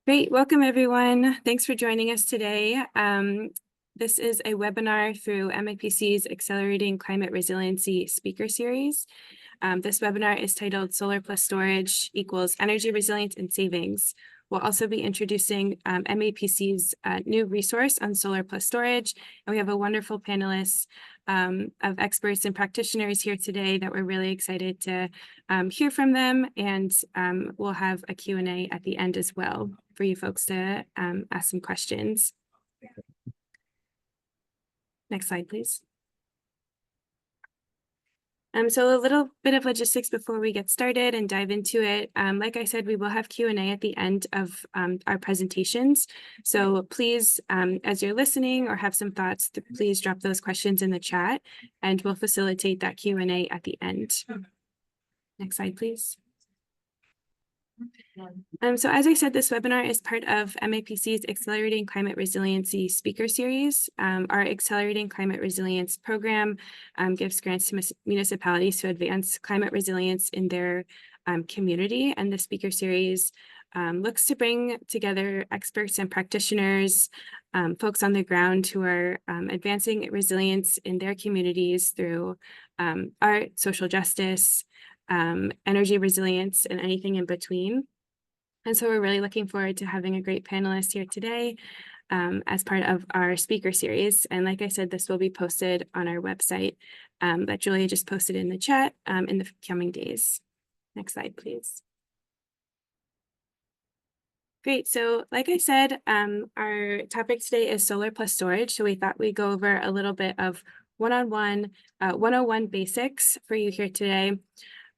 Great, welcome everyone. Thanks for joining us today. This is a webinar through MAPC's Accelerating Climate Resiliency speaker series. This webinar is titled Solar plus Storage equals Energy Resilience and Savings. We'll also be introducing MAPC's new resource on solar plus storage, and we have a wonderful panelists of experts and practitioners here today that we're really excited to hear from them, and we'll have a Q&A at the end as well for you folks to ask some questions. Next slide, please. So a little bit of logistics before we get started and dive into it. Like I said, we will have Q&A at the end of our presentations. So please, as you're listening or have some thoughts, please drop those questions in the chat and we'll facilitate that Q&A at the end. Next slide, please. So as I said, this webinar is part of MAPC's Accelerating Climate Resiliency speaker series. Our Accelerating Climate Resilience program gives grants to municipalities to advance climate resilience in their community. And the speaker series looks to bring together experts and practitioners, folks on the ground who are advancing resilience in their communities through art, social justice, energy resilience, and anything in between. And so we're really looking forward to having a great panelist here today as part of our speaker series. And like I said, this will be posted on our website that Julia just posted in the chat in the coming days. Next slide, please. Great. So like I said, our topic today is solar plus storage. So we thought we'd go over a little bit of 101 basics for you here today.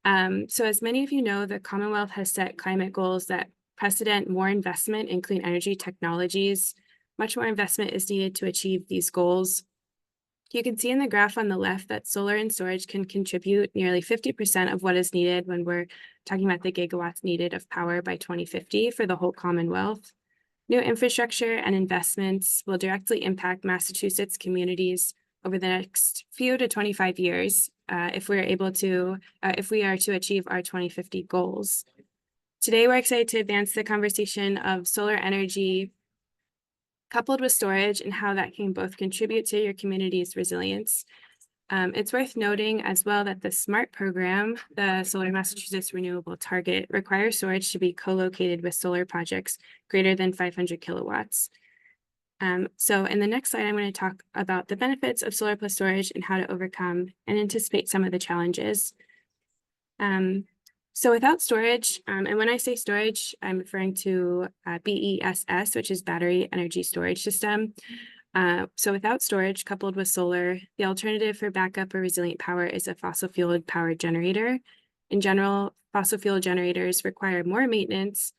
So as many of you know, the Commonwealth has set climate goals that precedent more investment in clean energy technologies. Much more investment is needed to achieve these goals. You can see in the graph on the left that solar and storage can contribute nearly 50% of what is needed when we're talking about the gigawatts needed of power by 2050 for the whole Commonwealth. New infrastructure and investments will directly impact Massachusetts communities over the next few to 25 years if we are to achieve our 2050 goals. Today, we're excited to advance the conversation of solar energy coupled with storage and how that can both contribute to your community's resilience. It's worth noting as well that the SMART program, the Solar Massachusetts Renewable Target, requires storage to be co-located with solar projects greater than 500 kilowatts. So in the next slide, I'm going to talk about the benefits of solar plus storage and how to overcome and anticipate some of the challenges. So without storage, and when I say storage, I'm referring to BESS, which is Battery Energy Storage System. So without storage coupled with solar, the alternative for backup or resilient power is a fossil fuel powered generator. In general, fossil fuel generators require more maintenance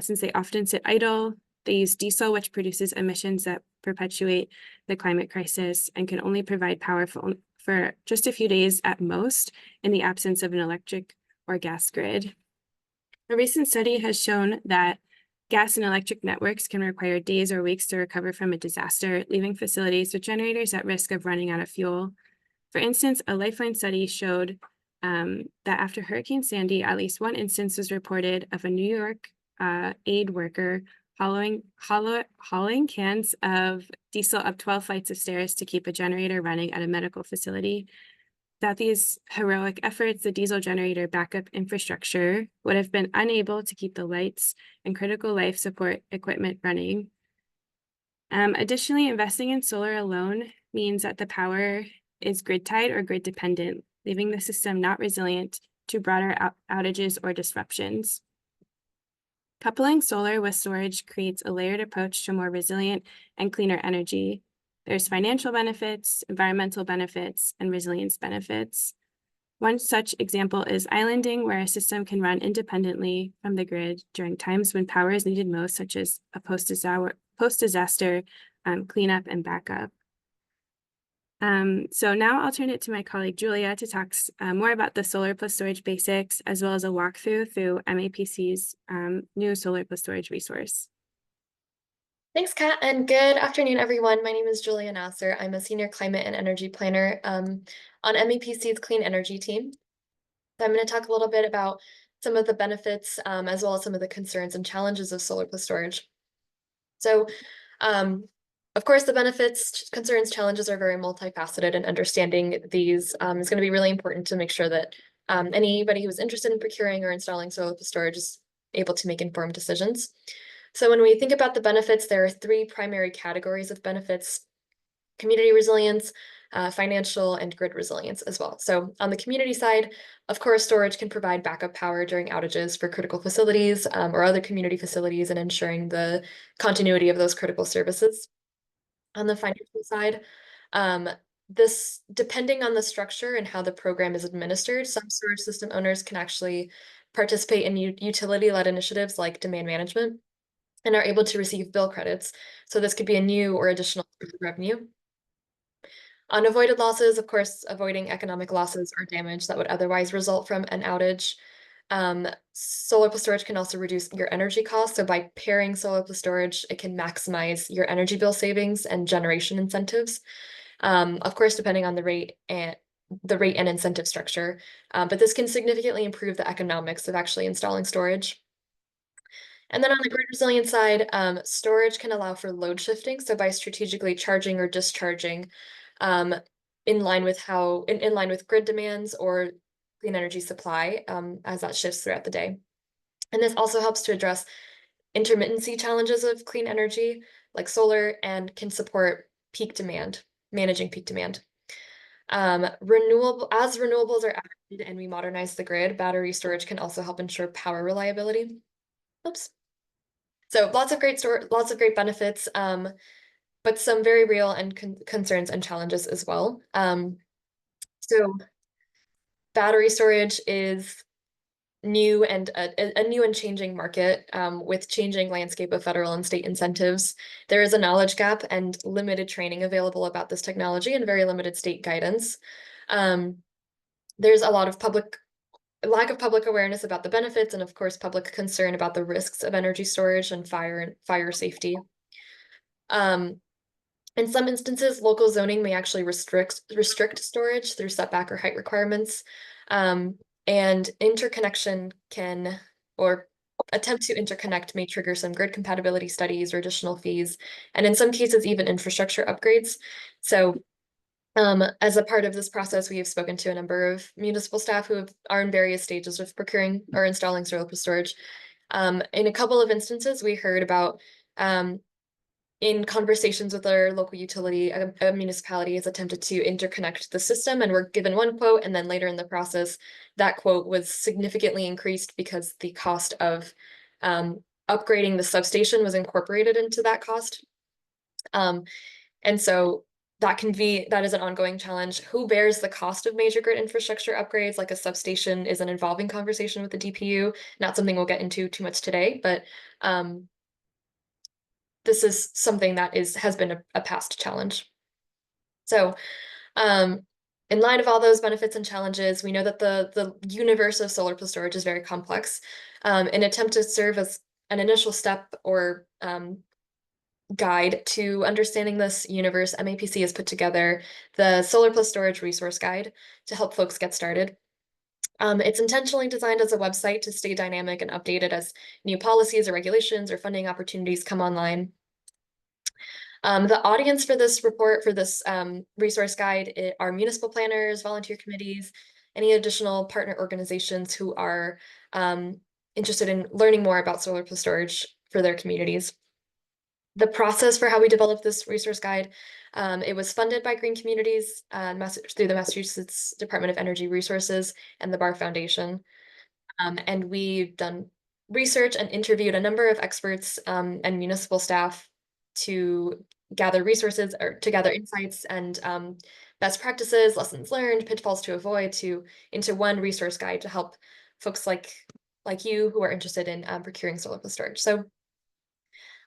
since they often sit idle. They use diesel, which produces emissions that perpetuate the climate crisis and can only provide power for just a few days at most in the absence of an electric or gas grid. A recent study has shown that gas and electric networks can require days or weeks to recover from a disaster, leaving facilities with generators at risk of running out of fuel. For instance, a Lifeline study showed that after Hurricane Sandy, at least one instance was reported of a New York aid worker hauling cans of diesel up 12 flights of stairs to keep a generator running at a medical facility. Without these heroic efforts, the diesel generator backup infrastructure would have been unable to keep the lights and critical life support equipment running. Additionally, investing in solar alone means that the power is grid tied or grid dependent, leaving the system not resilient to broader outages or disruptions. Coupling solar with storage creates a layered approach to more resilient and cleaner energy. There's financial benefits, environmental benefits, and resilience benefits. One such example is islanding, where a system can run independently from the grid during times when power is needed most, such as a post-disaster cleanup and backup. So now I'll turn it to my colleague Julia to talk more about the solar plus storage basics, as well as a walkthrough through MAPC's new solar plus storage resource. Thanks, Kat, and good afternoon, everyone. My name is Julia Nasser. I'm a senior climate and energy planner on MAPC's clean energy team. So I'm going to talk a little bit about some of the benefits as well as some of the concerns and challenges of solar plus storage. So, of course, the benefits, concerns, challenges are very multifaceted, and understanding these is going to be really important to make sure that anybody who's interested in procuring or installing solar storage is able to make informed decisions. So when we think about the benefits, there are three primary categories of benefits: community resilience, financial, and grid resilience as well. So on the community side, of course, storage can provide backup power during outages for critical facilities or other community facilities, and ensuring the continuity of those critical services. On the financial side, this, depending on the structure and how the program is administered, some storage system owners can actually participate in utility-led initiatives like demand management and are able to receive bill credits. So this could be a new or additional source of revenue. Unavoided losses, of course, avoiding economic losses or damage that would otherwise result from an outage. Solar plus storage can also reduce your energy costs. So by pairing solar plus storage, it can maximize your energy bill savings and generation incentives. Of course, depending on the rate and incentive structure. But this can significantly improve the economics of actually installing storage. And then on the grid resilience side, storage can allow for load shifting. So by strategically charging or discharging in line with in line with grid demands or clean energy supply as that shifts throughout the day. And this also helps to address intermittency challenges of clean energy like solar, and can support peak demand, managing peak demand. As renewables are added and we modernize the grid, battery storage can also help ensure power reliability. Oops. So lots of great benefits, but some very real and concerns and challenges as well. So battery storage is new and a new and changing market with changing landscape of federal and state incentives. There is a knowledge gap and limited training available about this technology and very limited state guidance. There's a lot of lack of public awareness about the benefits, and of course, public concern about the risks of energy storage and fire safety. In some instances, local zoning may actually restrict storage through setback or height requirements. And interconnection or attempt to interconnect may trigger some grid compatibility studies or additional fees, and in some cases, even infrastructure upgrades. So as a part of this process, we have spoken to a number of municipal staff who are in various stages of procuring or installing solar plus storage. In a couple of instances, we heard about in conversations with our local utility, a municipality has attempted to interconnect the system and were given one quote, and then later in the process, that quote was significantly increased because the cost of upgrading the substation was incorporated into that cost. And so that is an ongoing challenge. Who bears the cost of major grid infrastructure upgrades? Like a substation is an involving conversation with the DPU, not something we'll get into too much today, but this is something that has been a past challenge. So in light of all those benefits and challenges, we know that the universe of solar plus storage is very complex. An attempt to serve as an initial step or guide to understanding this universe, MAPC has put together the Solar Plus Storage Resource Guide to help folks get started. It's intentionally designed as a website to stay dynamic and updated as new policies or regulations or funding opportunities come online. The audience for this report, for this resource guide, are municipal planners, volunteer committees, any additional partner organizations who are interested in learning more about solar plus storage for their communities. The process for how we developed this resource guide, it was funded by Green Communities through the Massachusetts Department of Energy Resources and the Barr Foundation. And we've done research and interviewed a number of experts and municipal staff to gather resources or to gather insights and best practices, lessons learned, pitfalls to avoid into one resource guide to help folks like you who are interested in procuring solar plus storage. So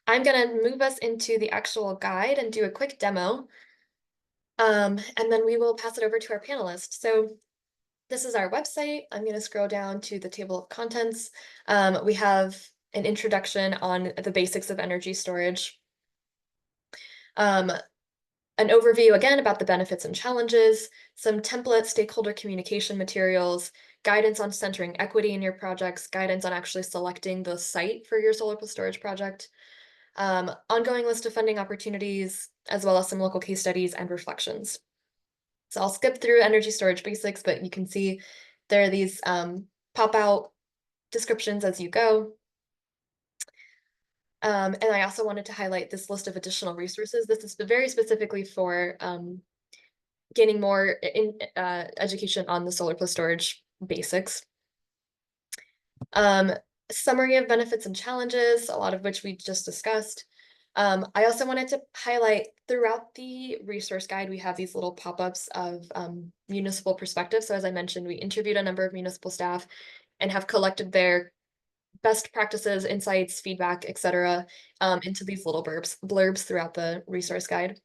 I'm going to move us into the actual guide and do a quick demo. And then we will pass it over to our panelists. So this is our website. I'm going to scroll down to the table of contents. We have an introduction on the basics of energy storage. An overview again about the benefits and challenges, some template stakeholder communication materials, guidance on centering equity in your projects, guidance on actually selecting the site for your solar plus storage project. ongoing list of funding opportunities, as well as some local case studies and reflections. So I'll skip through energy storage basics, but you can see there are these pop out descriptions as you go. And I also wanted to highlight this list of additional resources. This is very specifically for gaining more education on the solar plus storage basics. Summary of benefits and challenges, a lot of which we just discussed. I also wanted to highlight throughout the resource guide, we have these little pop-ups of municipal perspectives. So as I mentioned, we interviewed a number of municipal staff and have collected their best practices, insights, feedback, etc., into these little blurbs throughout the resource guide.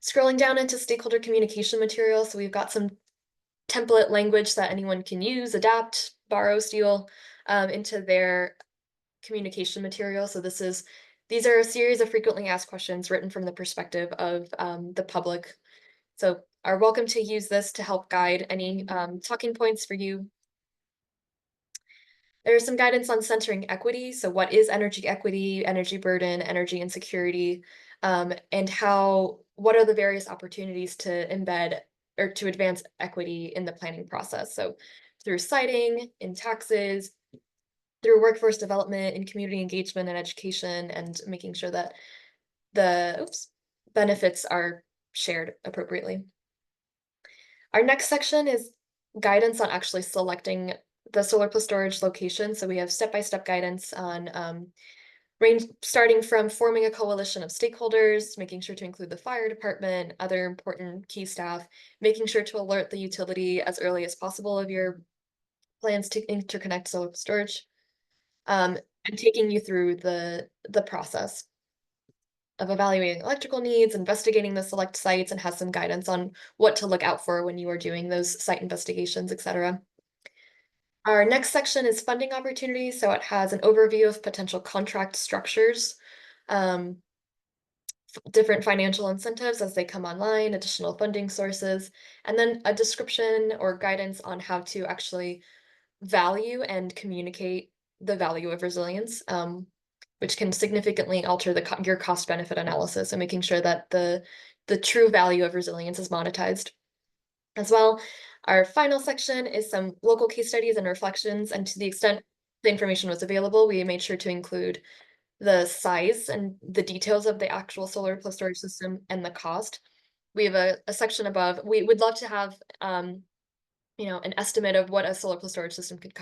Scrolling down into stakeholder communication material, so we've got some template language that anyone can use, adapt, borrow, steal into their communication material. So these are a series of frequently asked questions written from the perspective of the public. So are welcome to use this to help guide any talking points for you. There's some guidance on centering equity. So what is energy equity, energy burden, energy insecurity, and what are the various opportunities to embed or to advance equity in the planning process? So through siting, in taxes, through workforce development, in community engagement and education, and making sure that the benefits are shared appropriately. Our next section is guidance on actually selecting the solar plus storage location. So we have step-by-step guidance on starting from forming a coalition of stakeholders, making sure to include the fire department, other important key staff, making sure to alert the utility as early as possible of your plans to interconnect solar storage, and taking you through the process of evaluating electrical needs, investigating the select sites, and has some guidance on what to look out for when you are doing those site investigations, etc. Our next section is funding opportunities. So it has an overview of potential contract structures, different financial incentives as they come online, additional funding sources, and then a description or guidance on how to actually value and communicate the value of resilience, which can significantly alter your cost benefit analysis and making sure that the true value of resilience is monetized. As well, our final section is some local case studies and reflections, and to the extent the information was available, we made sure to include the size and the details of the actual solar plus storage system and the cost. We have a section above. We would love to have an estimate of what a solar plus storage system could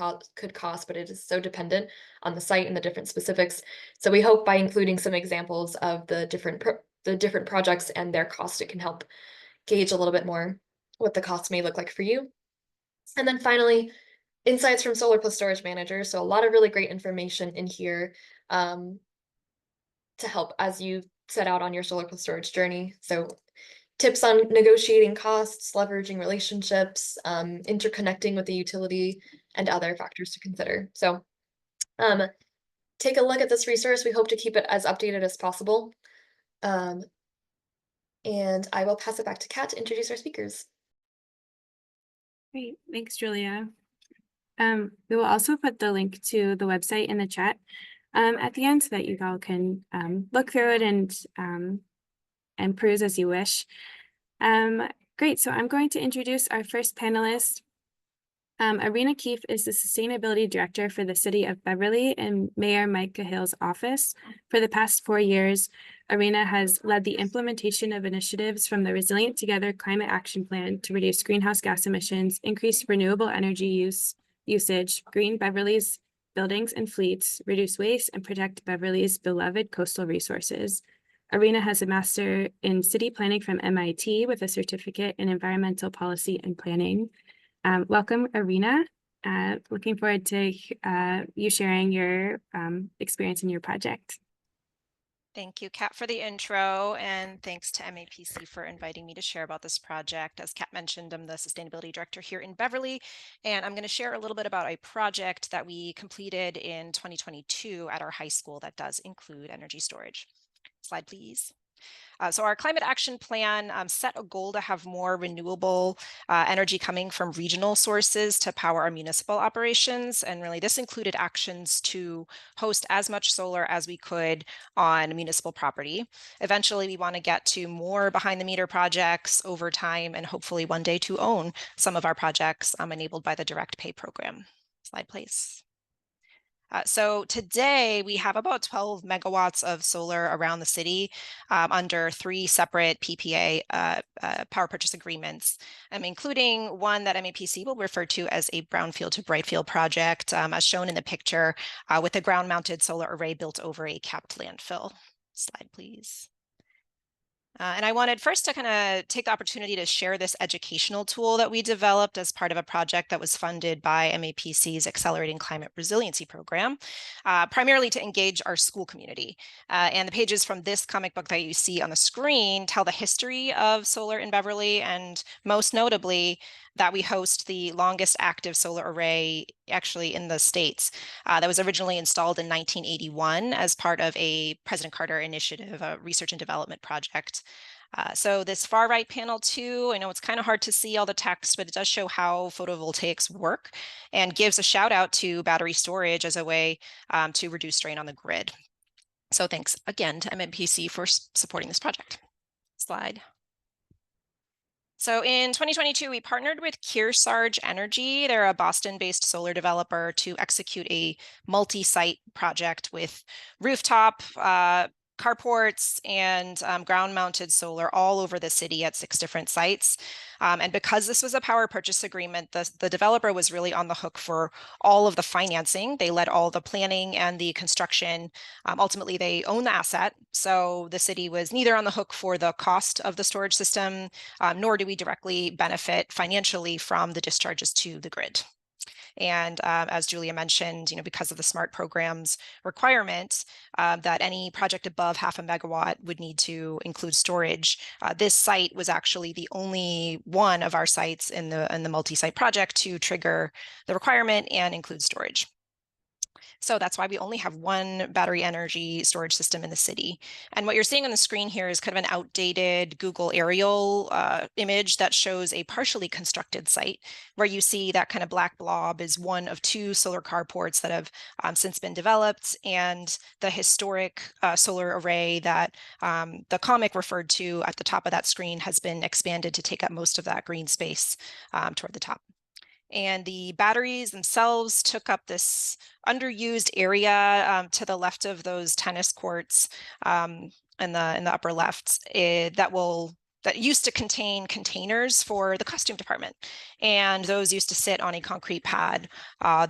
cost, but it is so dependent on the site and the different specifics. So we hope by including some examples of the different projects and their cost, it can help gauge a little bit more what the costs may look like for you. And then finally, insights from solar plus storage managers. So a lot of really great information in here to help as you set out on your solar plus storage journey. So tips on negotiating costs, leveraging relationships, interconnecting with the utility, and other factors to consider. So take a look at this resource. We hope to keep it as updated as possible. And I will pass it back to Kat to introduce our speakers. Great, thanks, Julia. We will also put the link to the website in the chat at the end so that you all can look through it and peruse as you wish. Great, so I'm going to introduce our first panelist. Erina Keefe is the Sustainability Director for the City of Beverly in Mayor Mike Cahill's office. For the past 4 years, Erina has led the implementation of initiatives from the Resilient Together Climate Action Plan to reduce greenhouse gas emissions, increase renewable energy usage, green Beverly's buildings and fleets, reduce waste, and protect Beverly's beloved coastal resources. Erina has a master in city planning from MIT with a certificate in environmental policy and planning. Welcome, Erina. Looking forward to you sharing your experience in your project. Thank you, Kat, for the intro, and thanks to MAPC for inviting me to share about this project. As Kat mentioned, I'm the Sustainability Director here in Beverly, and I'm going to share a little bit about a project that we completed in 2022 at our high school that does include energy storage. Slide, please. So our climate action plan set a goal to have more renewable energy coming from regional sources to power our municipal operations. And really this included actions to host as much solar as we could on municipal property. Eventually, we want to get to more behind the meter projects over time and hopefully one day to own some of our projects enabled by the direct pay program. Slide, please. So today we have about 12 megawatts of solar around the city under 3 separate PPA power purchase agreements, including one that MAPC will refer to as a brownfield to brightfield project, as shown in the picture, with a ground-mounted solar array built over a capped landfill. Slide, please. And I wanted first to kind of take the opportunity to share this educational tool that we developed as part of a project that was funded by MAPC's Accelerating Climate Resiliency Program, primarily to engage our school community. And the pages from this comic book that you see on the screen tell the history of solar in Beverly, and most notably, that we host the longest active solar array actually in the States. That was originally installed in 1981 as part of a President Carter initiative, a research and development project. So this far right panel too, I know it's kind of hard to see all the text, but it does show how photovoltaics work and gives a shout out to battery storage as a way to reduce strain on the grid. So thanks again to MMPC for supporting this project. Slide. So in 2022, we partnered with Kearsarge Energy. They're a Boston-based solar developer to execute a multi-site project with rooftop, carports, and ground-mounted solar all over the city at 6 different sites. And because this was a power purchase agreement, the developer was really on the hook for all of the financing. They led all the planning and the construction. Ultimately, they own the asset. So the city was neither on the hook for the cost of the storage system, nor do we directly benefit financially from the discharges to the grid. And as Julia mentioned, because of the SMART program's requirement that any project above 0.5 megawatt would need to include storage, this site was actually the only one of our sites in the multi-site project to trigger the requirement and include storage. So that's why we only have one battery energy storage system in the city. And what you're seeing on the screen here is kind of an outdated Google aerial image that shows a partially constructed site where you see that kind of black blob is one of 2 solar carports that have since been developed, and the historic solar array that the comic referred to at the top of that screen has been expanded to take up most of that green space toward the top. And the batteries themselves took up this underused area to the left of those tennis courts in the upper left that used to contain containers for the costume department. And those used to sit on a concrete pad.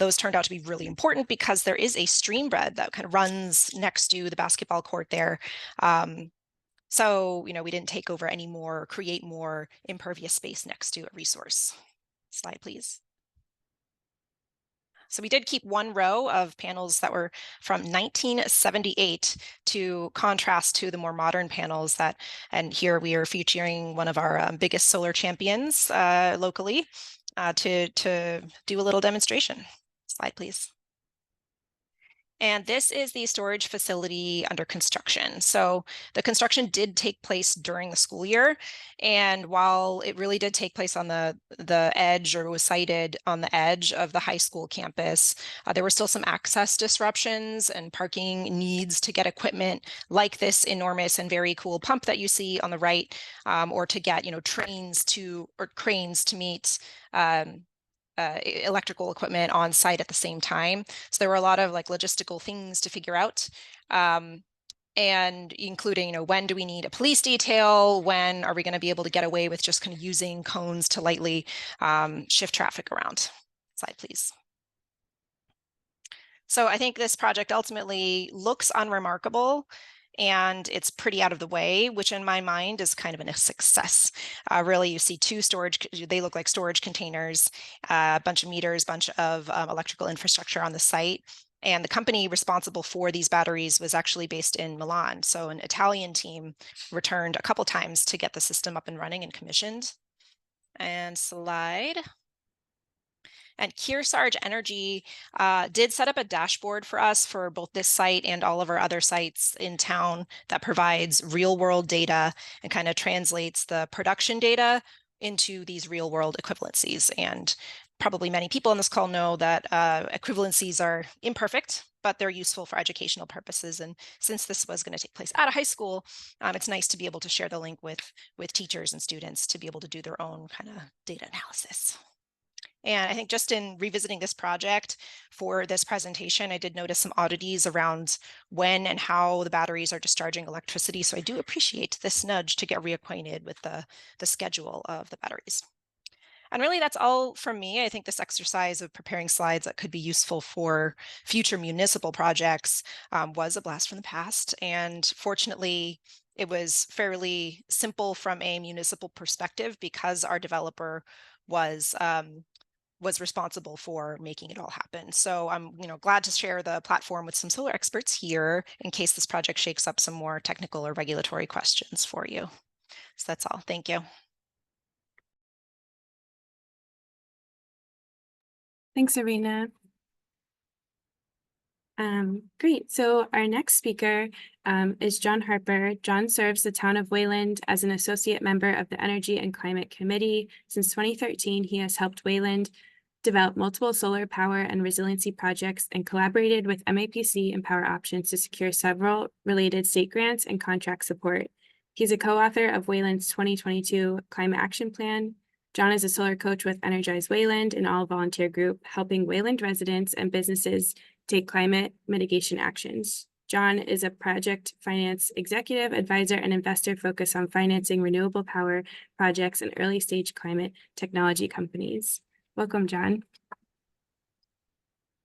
Those turned out to be really important because there is a stream bed that kind of runs next to the basketball court there. So, we didn't take over any more, create more impervious space next to a resource. Slide, please. So we did keep one row of panels that were from 1978 to contrast to the more modern panels and here we are featuring one of our biggest solar champions locally to do a little demonstration. Slide, please. And this is the storage facility under construction. So the construction did take place during the school year. And while it really did take place on the edge, or was sited on the edge of the high school campus, there were still some access disruptions and parking needs to get equipment like this enormous and very cool pump that you see on the right, or to get, cranes to meet electrical equipment on site at the same time. So there were a lot of logistical things to figure out. And including, when do we need a police detail? When are we going to be able to get away with just kind of using cones to lightly shift traffic around? Slide, please. So I think this project ultimately looks unremarkable and it's pretty out of the way, which in my mind is kind of a success. Really, you see 2 storage, they look like storage containers, a bunch of meters, bunch of electrical infrastructure on the site. And the company responsible for these batteries was actually based in Milan. So an Italian team returned a couple times to get the system up and running and commissioned. And slide. And Kearsarge Energy did set up a dashboard for us for both this site and all of our other sites in town that provides real world data and kind of translates the production data into these real world equivalencies. And probably many people on this call know that equivalencies are imperfect, but they're useful for educational purposes. And since this was going to take place at a high school, it's nice to be able to share the link with teachers and students to be able to do their own kind of data analysis. And I think just in revisiting this project for this presentation, I did notice some oddities around when and how the batteries are discharging electricity. So I do appreciate this nudge to get reacquainted with the schedule of the batteries. And really, that's all from me. I think this exercise of preparing slides that could be useful for future municipal projects was a blast from the past. And fortunately, it was fairly simple from a municipal perspective because our developer was responsible for making it all happen. So I'm glad to share the platform with some solar experts here in case this project shakes up some more technical or regulatory questions for you. So that's all. Thank you. Thanks, Erina. Great. So our next speaker is John Harper. John serves the town of Wayland as an associate member of the Energy and Climate Committee. Since 2013, he has helped Wayland develop multiple solar power and resiliency projects and collaborated with MAPC and Power Options to secure several related state grants and contract support. He's a co-author of Wayland's 2022 Climate Action Plan. John is a solar coach with Energize Wayland, an all-volunteer group helping Wayland residents and businesses take climate mitigation actions. John is a project finance executive, advisor, and investor focused on financing renewable power projects and early-stage climate technology companies. Welcome, John.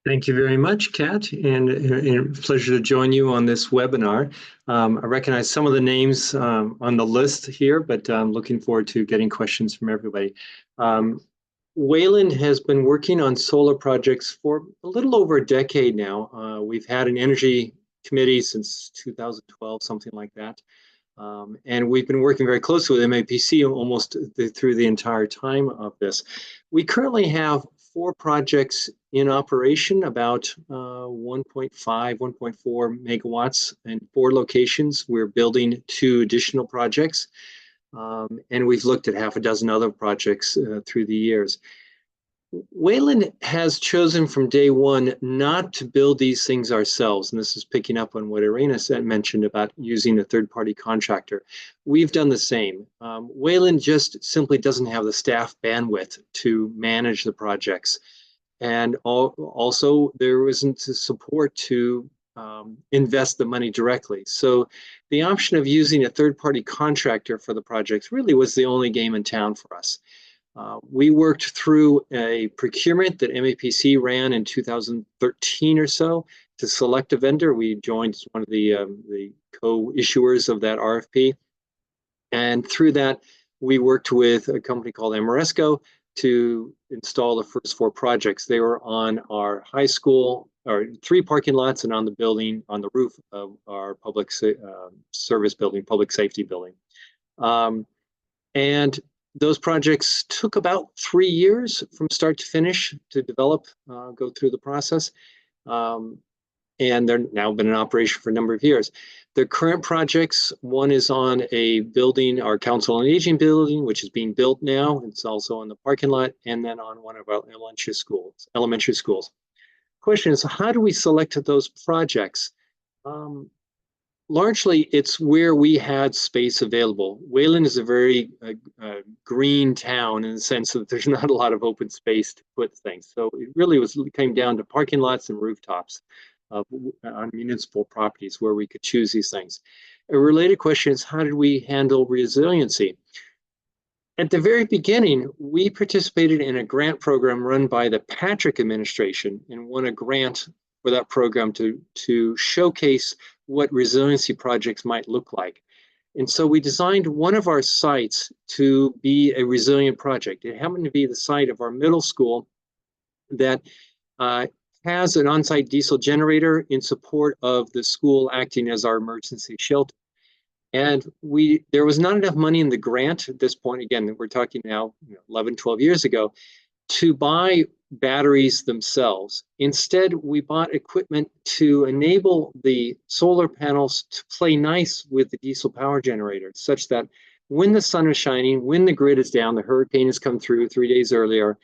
Thank you very much, Kat, and a pleasure to join you on this webinar. I recognize some of the names on the list here, but I'm looking forward to getting questions from everybody. Wayland has been working on solar projects for a little over a decade now. We've had an energy committee since 2012, something like that. And we've been working very closely with MAPC almost through the entire time of this. We currently have 4 projects in operation, about 1.5, 1.4 megawatts in 4 locations. We're building 2 additional projects, and we've looked at half a dozen other projects through the years. Wayland has chosen from day one not to build these things ourselves, and this is picking up on what Erina mentioned about using a third-party contractor. We've done the same. Wayland just simply doesn't have the staff bandwidth to manage the projects, and also there isn't the support to invest the money directly. So the option of using a third-party contractor for the projects really was the only game in town for us. We worked through a procurement that MAPC ran in 2013 or so to select a vendor. We joined as one of the co-issuers of that RFP. And through that, we worked with a company called Amoresco to install the first 4 projects. They were on our high school, or 3 parking lots, and on the building, on the roof of our public service building, public safety building. And those projects took about 3 years from start to finish to develop, go through the process. And they're now been in operation for a number of years. The current projects, one is on a building, our Council on Aging building, which is being built now. It's also on the parking lot, and then on one of our elementary schools. Question is, how do we select those projects? Largely, it's where we had space available. Wayland is a very green town in the sense that there's not a lot of open space to put things. So it really came down to parking lots and rooftops on municipal properties where we could choose these things. A related question is, how did we handle resiliency? At the very beginning, we participated in a grant program run by the Patrick administration and won a grant for that program to showcase what resiliency projects might look like. And so we designed one of our sites to be a resilient project. It happened to be the site of our middle school that has an on-site diesel generator in support of the school acting as our emergency shelter. And there was not enough money in the grant at this point, again, we're talking now 11, 12 years ago, to buy batteries themselves. Instead, we bought equipment to enable the solar panels to play nice with the diesel power generator, such that when the sun is shining, when the grid is down, the hurricane has come through 3 days earlier,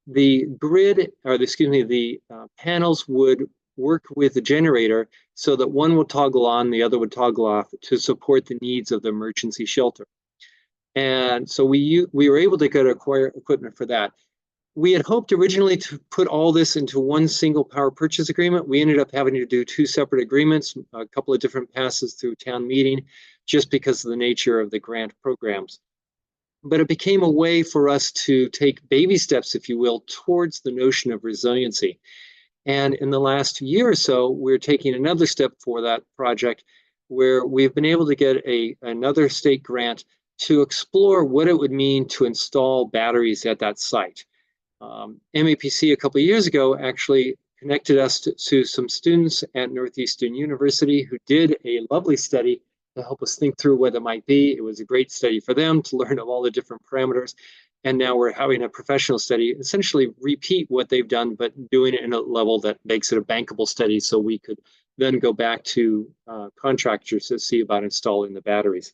the grid, or excuse me, the panels would work with the generator so that one would toggle on, the other would toggle off to support the needs of the emergency shelter. And so we were able to acquire equipment for that. We had hoped originally to put all this into one single power purchase agreement. We ended up having to do 2 separate agreements, a couple of different passes through town meeting, just because of the nature of the grant programs. But it became a way for us to take baby steps, if you will, towards the notion of resiliency. And in the last year or so, we're taking another step for that project, where we've been able to get another state grant to explore what it would mean to install batteries at that site. MAPC a couple of years ago actually connected us to some students at Northeastern University who did a lovely study to help us think through what it might be. It was a great study for them to learn of all the different parameters. And now we're having a professional study, essentially repeat what they've done, but doing it in a level that makes it a bankable study, so we could then go back to contractors to see about installing the batteries.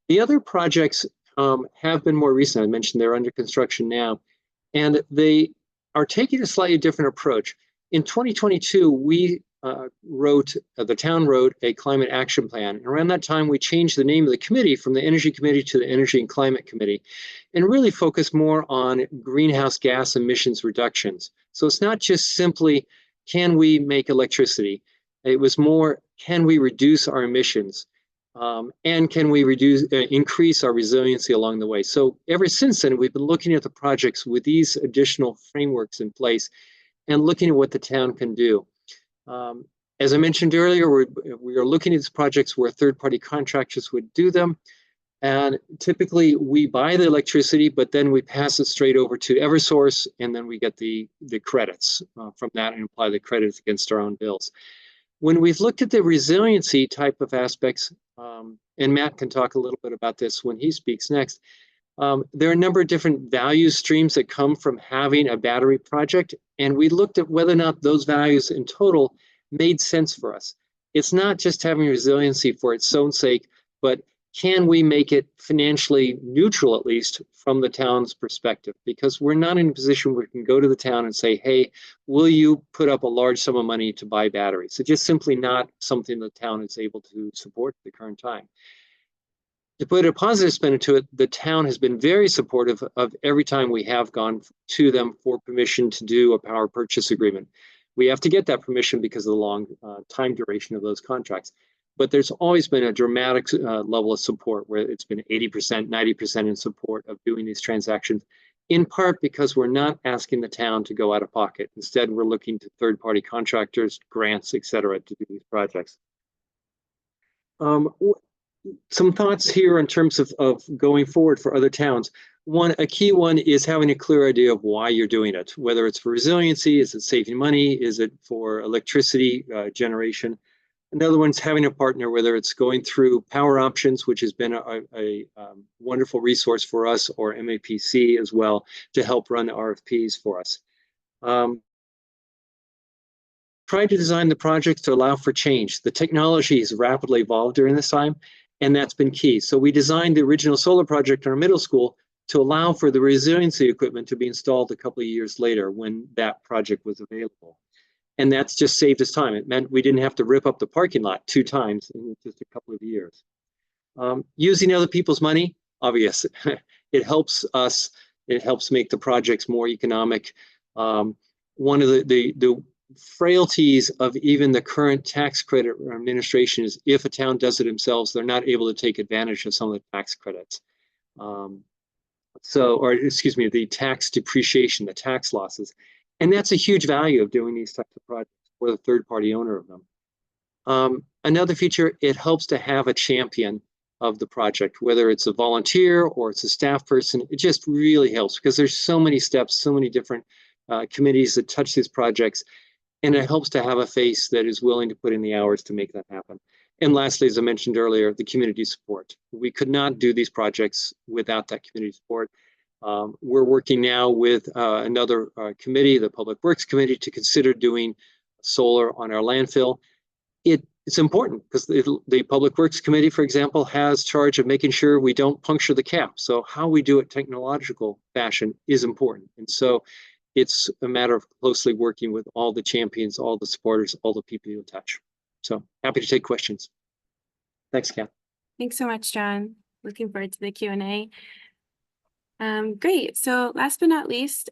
The other projects have been more recent. I mentioned they're under construction now, and they are taking a slightly different approach. In 2022, the town wrote a climate action plan. And around that time, we changed the name of the committee from the Energy Committee to the Energy and Climate Committee, and really focused more on greenhouse gas emissions reductions. So it's not just simply, can we make electricity? It was more, can we reduce our emissions? And can we increase our resiliency along the way? So ever since then, we've been looking at the projects with these additional frameworks in place and looking at what the town can do. As I mentioned earlier, we are looking at these projects where third-party contractors would do them. And typically we buy the electricity, but then we pass it straight over to Eversource, and then we get the credits from that and apply the credits against our own bills. When we've looked at the resiliency type of aspects, and Matt can talk a little bit about this when he speaks next, there are a number of different value streams that come from having a battery project, and we looked at whether or not those values in total made sense for us. It's not just having resiliency for its own sake, but can we make it financially neutral, at least from the town's perspective? Because we're not in a position where we can go to the town and say, hey, will you put up a large sum of money to buy batteries? It's just simply not something the town is able to support at the current time. To put a positive spin into it, the town has been very supportive of every time we have gone to them for permission to do a power purchase agreement. We have to get that permission because of the long time duration of those contracts. But there's always been a dramatic level of support, where it's been 80%, 90% in support of doing these transactions, in part because we're not asking the town to go out of pocket. Instead, we're looking to third-party contractors, grants, et cetera, to do these projects. Some thoughts here in terms of going forward for other towns. A key one is having a clear idea of why you're doing it, whether it's for resiliency, is it saving money, is it for electricity generation? Another one's having a partner, whether it's going through Power Options, which has been a wonderful resource for us, or MAPC as well, to help run RFPs for us. Trying to design the projects to allow for change. The technology has rapidly evolved during this time, and that's been key. So we designed the original solar project in our middle school to allow for the resiliency equipment to be installed a couple of years later when that project was available. And that's just saved us time. It meant we didn't have to rip up the parking lot 2 times in just a couple of years. Using other people's money, obvious. It helps us, it helps make the projects more economic. One of the frailties of even the current tax credit administration is if a town does it themselves, they're not able to take advantage of some of the tax credits. The tax depreciation, the tax losses. And that's a huge value of doing these types of projects for the third-party owner of them. Another feature, it helps to have a champion of the project, whether it's a volunteer or it's a staff person. It just really helps because there's so many steps, so many different committees that touch these projects, and it helps to have a face that is willing to put in the hours to make that happen. And lastly, as I mentioned earlier, the community support. We could not do these projects without that community support. We're working now with another committee, the Public Works Committee, to consider doing solar on our landfill. It's important because the Public Works Committee, for example, has charge of making sure we don't puncture the cap. So how we do it technological fashion is important. And so it's a matter of closely working with all the champions, all the supporters, all the people you touch. So happy to take questions. Thanks, Kat. Thanks so much, John. Looking forward to the Q&A. Great. So last but not least,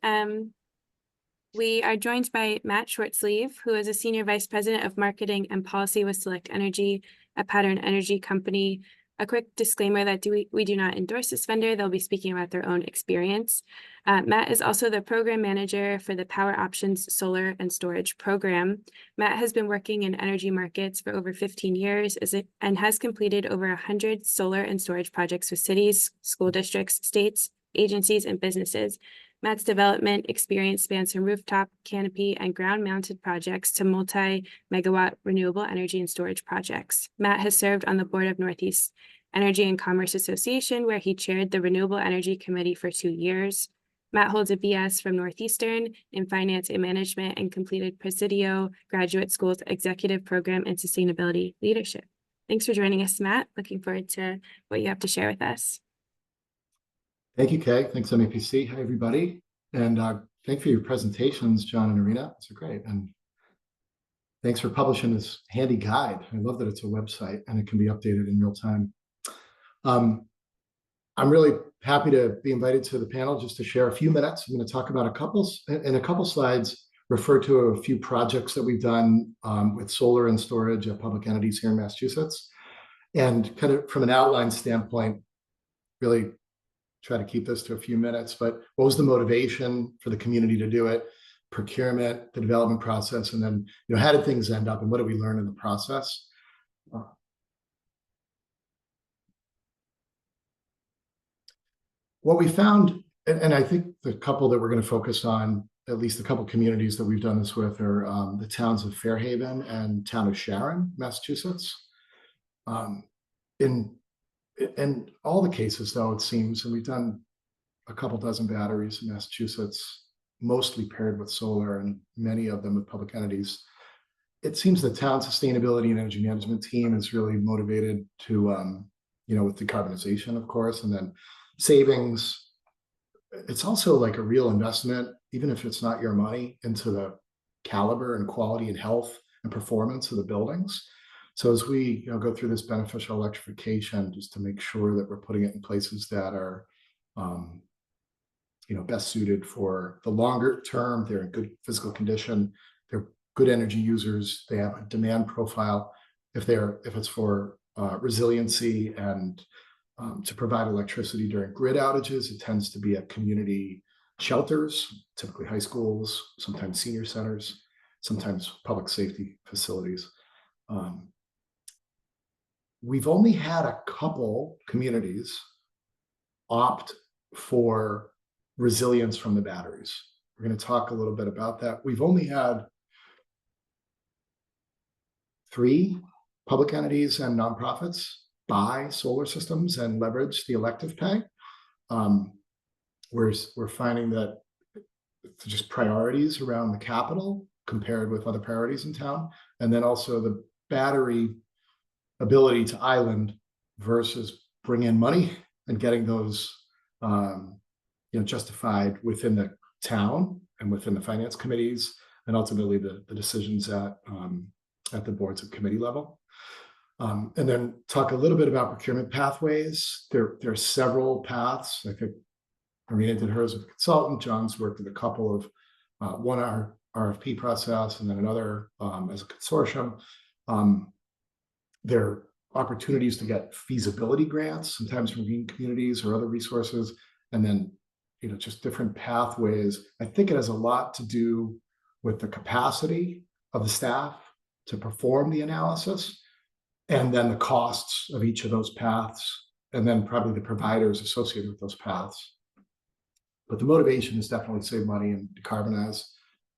we are joined by Matt Shortsleeve, who is a Senior Vice President of Marketing and Policy with Select Energy, a Pattern Energy company. A quick disclaimer that we do not endorse this vendor. They'll be speaking about their own experience. Matt is also the Program Manager for the Power Options Solar and Storage Program. Matt has been working in energy markets for over 15 years and has completed over 100 solar and storage projects with cities, school districts, states, agencies, and businesses. Matt's development experience spans from rooftop, canopy, and ground-mounted projects to multi-megawatt renewable energy and storage projects. Matt has served on the board of Northeast Energy and Commerce Association, where he chaired the Renewable Energy Committee for 2 years. Matt holds a BS from Northeastern in Finance and Management and completed Presidio Graduate School's Executive Program in Sustainability Leadership. Thanks for joining us, Matt. Looking forward to what you have to share with us. Thank you, Kay. Thanks, MAPC. Hi, everybody. And thank you for your presentations, John and Erina. It's great. And thanks for publishing this handy guide. I love that it's a website and it can be updated in real time. I'm really happy to be invited to the panel just to share a few minutes. I'm going to talk about a couple slides, refer to a few projects that we've done with solar and storage at public entities here in Massachusetts. And kind of from an outline standpoint, really try to keep this to a few minutes, but what was the motivation for the community to do it, procurement, the development process, and then, how did things end up and what did we learn in the process? What we found, and I think the couple that we're going to focus on, at least the couple communities that we've done this with, are the towns of Fairhaven and town of Sharon, Massachusetts. In all the cases, though, it seems, and we've done a couple dozen batteries in Massachusetts, mostly paired with solar and many of them with public entities, it seems the town sustainability and energy management team is really motivated to, with decarbonization, of course, and then savings. It's also like a real investment, even if it's not your money, into the caliber and quality and health and performance of the buildings. So as we go through this beneficial electrification, just to make sure that we're putting it in places that are, best suited for the longer term, they're in good physical condition, they're good energy users, they have a demand profile. If it's for resiliency and to provide electricity during grid outages, it tends to be at community shelters, typically high schools, sometimes senior centers, sometimes public safety facilities. We've only had a couple communities opt for resilience from the batteries. We're going to talk a little bit about that. We've only had 3 public entities and nonprofits buy solar systems and leverage the elective pay. We're finding that it's just priorities around the capital compared with other priorities in town, and then also the battery ability to island versus bring in money and getting those justified within the town and within the finance committees, and ultimately the decisions at the boards of committee level. And then talk a little bit about procurement pathways. There are several paths. I think Erina did hers with a consultant. John's worked with a couple of one RFP process and then another as a consortium. There are opportunities to get feasibility grants, sometimes from green communities or other resources, and then just different pathways. I think it has a lot to do with the capacity of the staff to perform the analysis, and then the costs of each of those paths, and then probably the providers associated with those paths. But the motivation is definitely save money and decarbonize.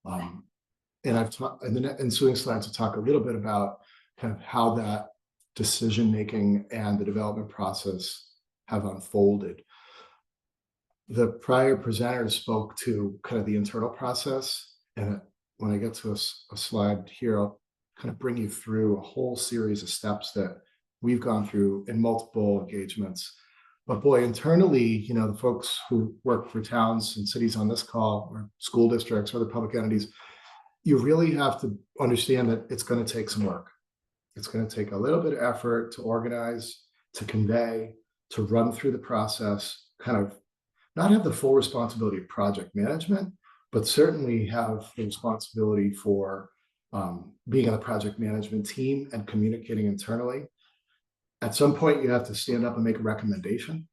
And I've talked in the ensuing slides to talk a little bit about kind of how that decision making and the development process have unfolded. The prior presenter spoke to kind of the internal process, and when I get to a slide here, I'll kind of bring you through a whole series of steps that we've gone through in multiple engagements. But boy, internally, you know, the folks who work for towns and cities on this call, or school districts, or other public entities, you really have to understand that it's going to take some work. It's going to take a little bit of effort to organize, to convey, to run through the process, kind of not have the full responsibility of project management, but certainly have the responsibility for being on the project management team and communicating internally. At some point, you have to stand up and make a recommendation,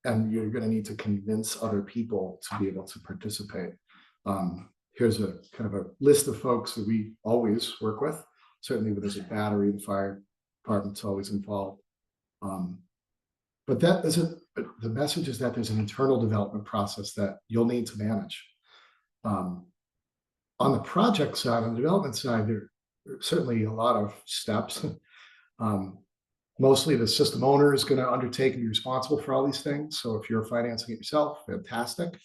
and you're going to need to convince other people to be able to participate. Here's a kind of a list of folks that we always work with. Certainly, when there's a battery, the fire department's always involved. But that isn't, the message is that there's an internal development process that you'll need to manage. On the project side, on the development side, there are certainly a lot of steps. Mostly the system owner is going to undertake and be responsible for all these things. So if you're financing it yourself, fantastic.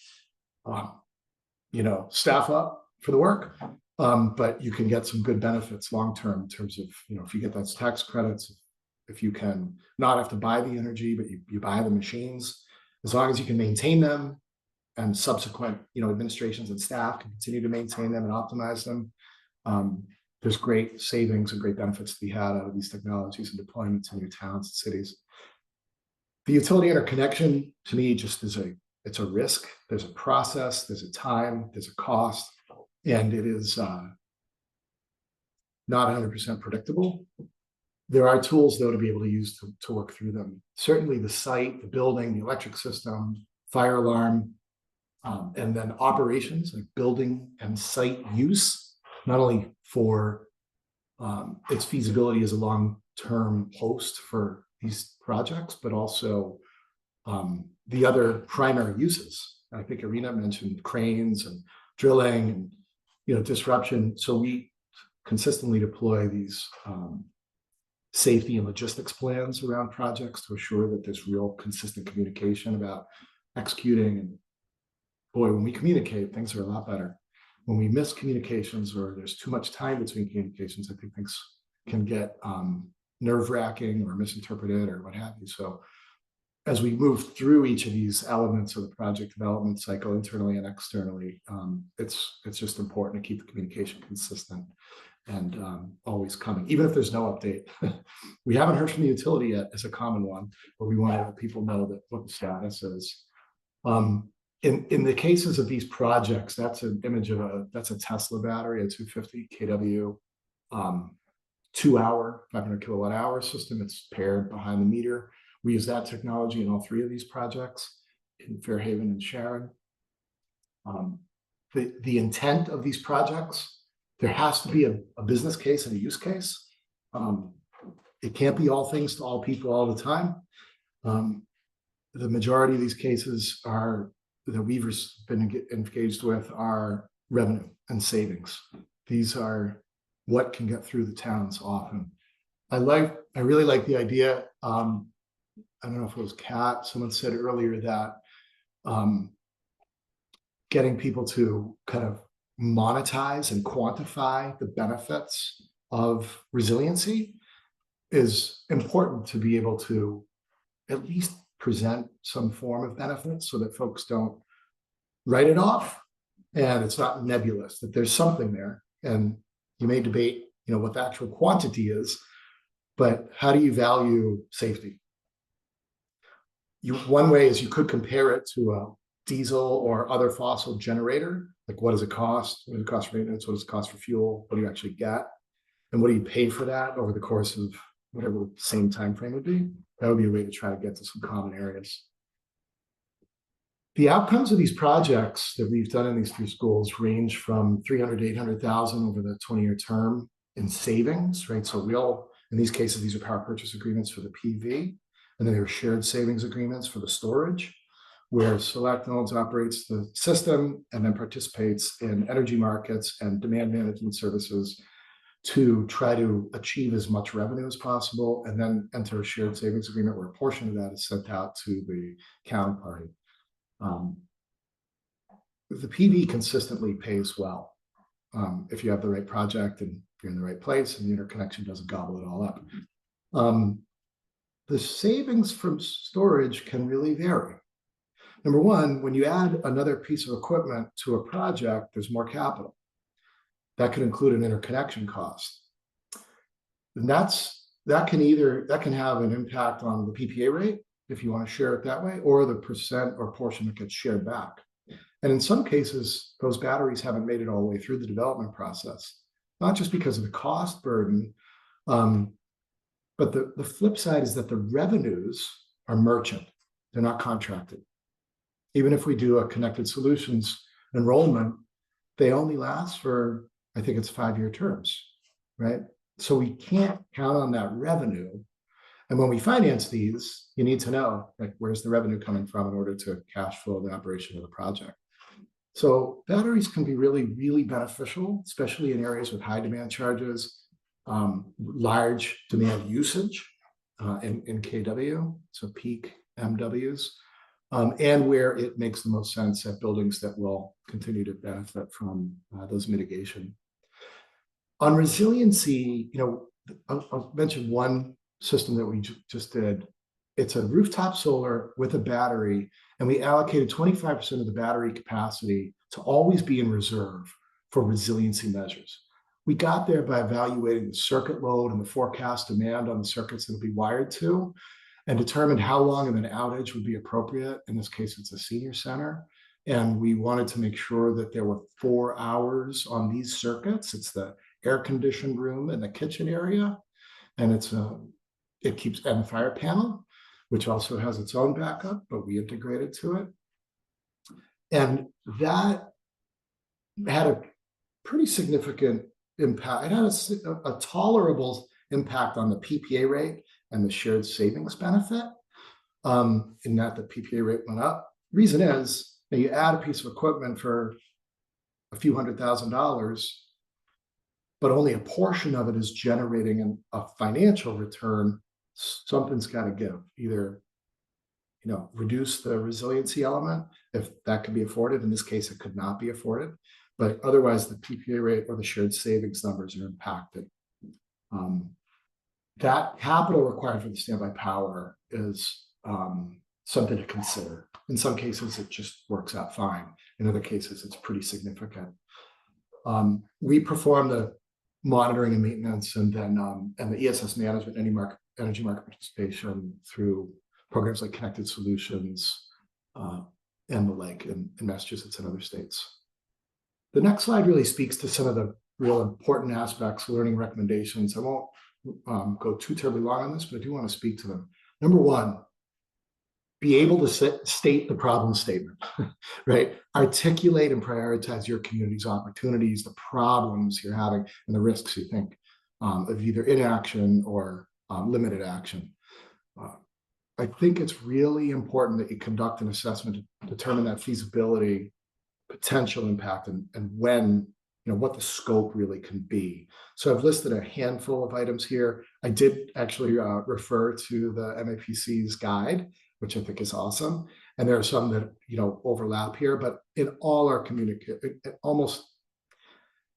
You know, staff up for the work. But you can get some good benefits long-term in terms of, you know, if you get those tax credits, if you can not have to buy the energy, but you buy the machines, as long as you can maintain them and subsequent, you know, administrations and staff can continue to maintain them and optimize them. There's great savings and great benefits to be had out of these technologies and deployments in your towns and cities. The utility interconnection, to me, just is it's a risk. There's a process, there's a time, there's a cost, and it is not 100% predictable. There are tools, though, to be able to use to work through them. Certainly the site, the building, the electric system, fire alarm, and then operations like building and site use, not only for its feasibility as a long-term host for these projects, but also the other primary uses. I think Erina mentioned cranes and drilling and, you know, disruption. So we consistently deploy these safety and logistics plans around projects to assure that there's real consistent communication about executing. And boy, when we communicate, things are a lot better. When we miss communications or there's too much time between communications, I think things can get nerve-wracking or misinterpreted or what have you. So as we move through each of these elements of the project development cycle, internally and externally, it's just important to keep the communication consistent and always coming, even if there's no update. We haven't heard from the utility yet as a common one, but we want to let people know that what the status is. In the cases of these projects, that's an image of that's a Tesla battery, a 250 kW, 2-hour, 500 kilowatt hour system. It's paired behind the meter. We use that technology in all 3 of these projects in Fairhaven and Sharon. The intent of these projects, there has to be a business case and a use case. It can't be all things to all people all the time. The majority of these cases that we've been engaged with are revenue and savings. These are what can get through the towns often. I really like the idea. I don't know if it was Kat, someone said earlier that getting people to kind of monetize and quantify the benefits of resiliency is important, to be able to at least present some form of benefits so that folks don't write it off and it's not nebulous, that there's something there. And you may debate, you know, what the actual quantity is, but how do you value safety? One way is you could compare it to a diesel or other fossil generator. Like, what does it cost? What does it cost for maintenance? What does it cost for fuel? What do you actually get? And what do you pay for that over the course of whatever the same time frame would be? That would be a way to try to get to some common areas. The outcomes of these projects that we've done in these 2 schools range from 300 to 800,000 over the 20-year term in savings, right? So in these cases, these are power purchase agreements for the PV, and then there are shared savings agreements for the storage, where Solect owns and operates the system and then participates in energy markets and demand management services to try to achieve as much revenue as possible, and then enter a shared savings agreement where a portion of that is sent out to the counterparty. The PV consistently pays well if you have the right project and you're in the right place and the interconnection doesn't gobble it all up. The savings from storage can really vary. Number one, when you add another piece of equipment to a project, there's more capital. That could include an interconnection cost. And that can have an impact on the PPA rate if you want to share it that way, or the percent or portion that gets shared back. And in some cases, those batteries haven't made it all the way through the development process, not just because of the cost burden, but the flip side is that the revenues are merchant. They're not contracted. Even if we do a connected solutions enrollment, they only last for, I think it's 5-year terms, right? So we can't count on that revenue. And when we finance these, you need to know, like, where's the revenue coming from in order to cash flow the operation of the project. So batteries can be really, really beneficial, especially in areas with high demand charges, large demand usage in KW, so peak MWs, and where it makes the most sense at buildings that will continue to benefit from those mitigation. On resiliency, I'll mention one system that we just did. It's a rooftop solar with a battery, and we allocated 25% of the battery capacity to always be in reserve for resiliency measures. We got there by evaluating the circuit load and the forecast demand on the circuits that will be wired to, and determined how long of an outage would be appropriate. In this case, it's a senior center. And we wanted to make sure that there were 4 hours on these circuits. It's the air-conditioned room and the kitchen area. And it keeps, and the fire panel, which also has its own backup, but we integrated to it. And that had a pretty significant impact. It had a tolerable impact on the PPA rate and the shared savings benefit, in that the PPA rate went up. Reason is, you add a piece of equipment for a few $100,000, but only a portion of it is generating a financial return. Something's got to give. Either reduce the resiliency element if that could be afforded. In this case, it could not be afforded, but otherwise the PPA rate or the shared savings numbers are impacted. That capital required for the standby power is something to consider. In some cases, it just works out fine. In other cases, it's pretty significant. We perform the monitoring and maintenance, and then and the ESS management, energy market participation through programs like Connected Solutions and the like in Massachusetts and other states. The next slide really speaks to some of the real important aspects, learning recommendations. I won't go too terribly long on this, but I do want to speak to them. Number one, be able to state the problem statement, right? Articulate and prioritize your community's opportunities, the problems you're having, and the risks you think of either inaction or limited action. I think it's really important that you conduct an assessment to determine that feasibility, potential impact, and when, what the scope really can be. So I've listed a handful of items here. I did actually refer to the MAPC's guide, which I think is awesome. And there are some that, overlap here, but in all our